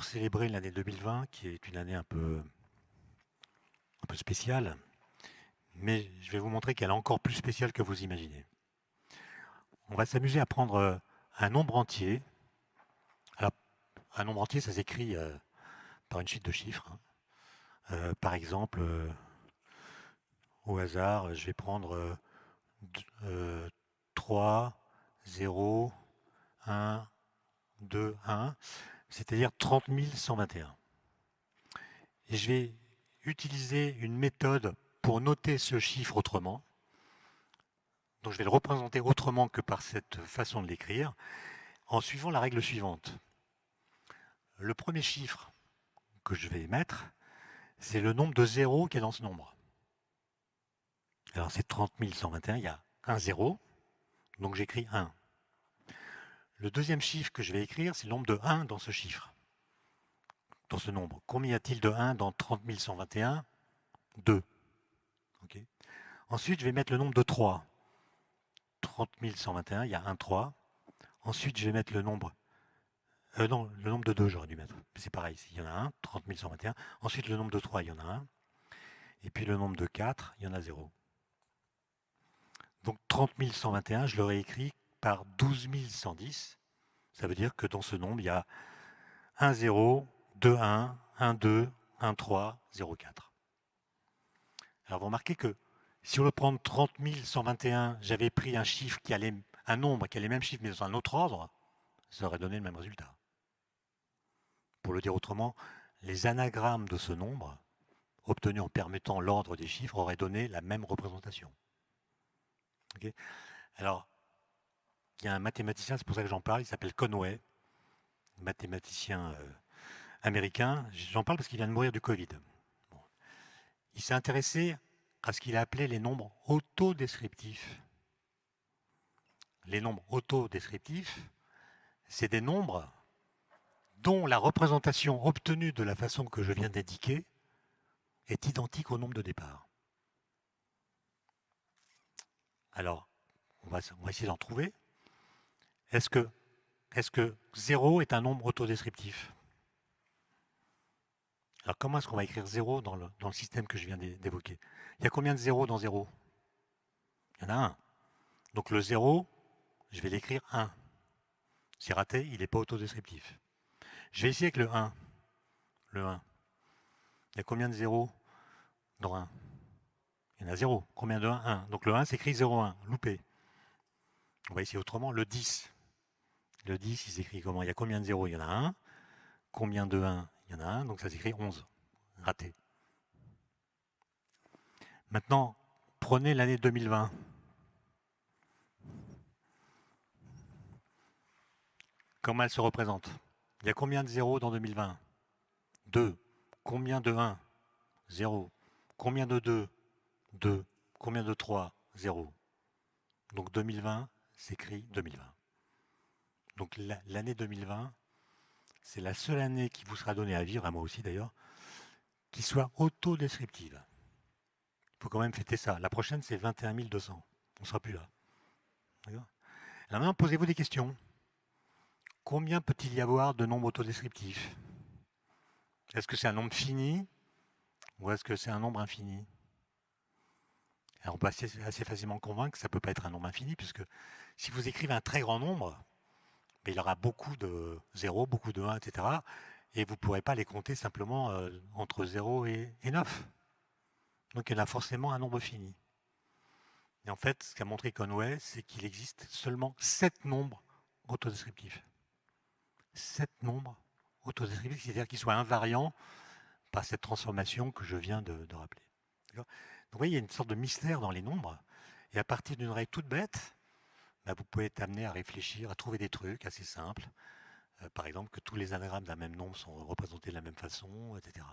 pour célébrer l'année 2020, qui est une année un peu spéciale, mais je vais vous montrer qu'elle est encore plus spéciale que vous imaginez. On va s'amuser à prendre un nombre entier. Alors, un nombre entier, ça s'écrit par une suite de chiffres, hein. Par exemple, au hasard, je vais prendre 3, 0, 1, 2, 1, c'est-à-dire 30 121. Et je vais utiliser une méthode pour noter ce chiffre autrement. Donc je vais le représenter autrement que par cette façon de l'écrire, en suivant la règle suivante. Le premier chiffre que je vais mettre, c'est le nombre de zéros qu'il y a dans ce nombre. Alors c'est 30 121, il y a un zéro, donc j'écris 1. Le deuxième chiffre que je vais écrire, c'est le nombre de 1 dans ce chiffre, dans ce nombre. Combien y a-t-il de 1 dans 30 121 ? 2. Okay. Ensuite, je vais mettre le nombre de 3. 30 121, il y a un 3. Ensuite, je vais mettre le nombre... non, le nombre de 2, j'aurais dû mettre. C'est pareil, il y en a un, 30 121. Ensuite, le nombre de 3, il y en a un. Et puis le nombre de 4, il y en a 0. Donc 30 121, je l'aurais écrit par 12 110. Ça veut dire que dans ce nombre, il y a 1 0, 2 1, 1 2, 1 3, 0 4. Alors vous remarquez que si on veut prendre 30 121, j'avais pris un chiffre qui allait, un nombre qui a les mêmes chiffres mais dans un autre ordre, ça aurait donné le même résultat. Pour le dire autrement, les anagrammes de ce nombre, obtenus en permettant l'ordre des chiffres, auraient donné la même représentation. Okay. Alors, il y a un mathématicien, c'est pour ça que j'en parle, il s'appelle Conway, mathématicien américain. J'en parle parce qu'il vient de mourir du Covid. Bon. Il s'est intéressé à ce qu'il a appelé les nombres autodescriptifs. Les nombres autodescriptifs, c'est des nombres dont la représentation obtenue de la façon que je viens d'indiquer est identique au nombre de départ. Alors, on va essayer d'en trouver. Est-ce que 0 est un nombre autodescriptif ? Alors, comment est-ce qu'on va écrire 0 dans le système que je viens d'évoquer ? Il y a combien de 0 dans 0 ? Il y en a un. Donc le 0, je vais l'écrire 1. C'est raté, il n'est pas autodescriptif. Je vais essayer avec le 1. Le 1. Il y a combien de 0 dans 1 ? Il y en a 0. Combien de 1 ? 1. Donc le 1 s'écrit 0,1. Loupé. On va essayer autrement. Le 10. Le 10, il s'écrit comment ? Il y a combien de 0 ? Il y en a 1. Combien de 1 ? Il y en a 1. Donc ça s'écrit 11. Raté. Maintenant, prenez l'année 2020. Comment elle se représente ? Il y a combien de 0 dans 2020 ? 2. Combien de 1 ? 0. Combien de 2 ? 2. Combien de 3 ? 0. Donc 2020 s'écrit 2020. Donc l'année 2020, c'est la seule année qui vous sera donnée à vivre, à moi aussi d'ailleurs, qui soit autodescriptive. Il faut quand même fêter ça. La prochaine, c'est 21 200. On ne sera plus là. D'accord ? Alors maintenant, posez-vous des questions. Combien peut-il y avoir de nombres autodescriptifs ? Est-ce que c'est un nombre fini ou est-ce que c'est un nombre infini ? Alors on peut assez facilement convaincre que ça ne peut pas être un nombre infini, puisque si vous écrivez un très grand nombre, il y aura beaucoup de 0, beaucoup de 1, etc. Et vous ne pourrez pas les compter simplement entre 0 et 9. Donc il y en a forcément un nombre fini. Et en fait, ce qu'a montré Conway, c'est qu'il existe seulement 7 nombres autodescriptifs. 7 nombres autodescriptifs, c'est-à-dire qu'ils soient invariants par cette transformation que je viens de rappeler. Donc vous voyez, il y a une sorte de mystère dans les nombres. Et à partir d'une règle toute bête, vous pouvez être amené à réfléchir, à trouver des trucs assez simples. Par exemple, que tous les anagrammes d'un même nombre sont représentés de la même façon, etc.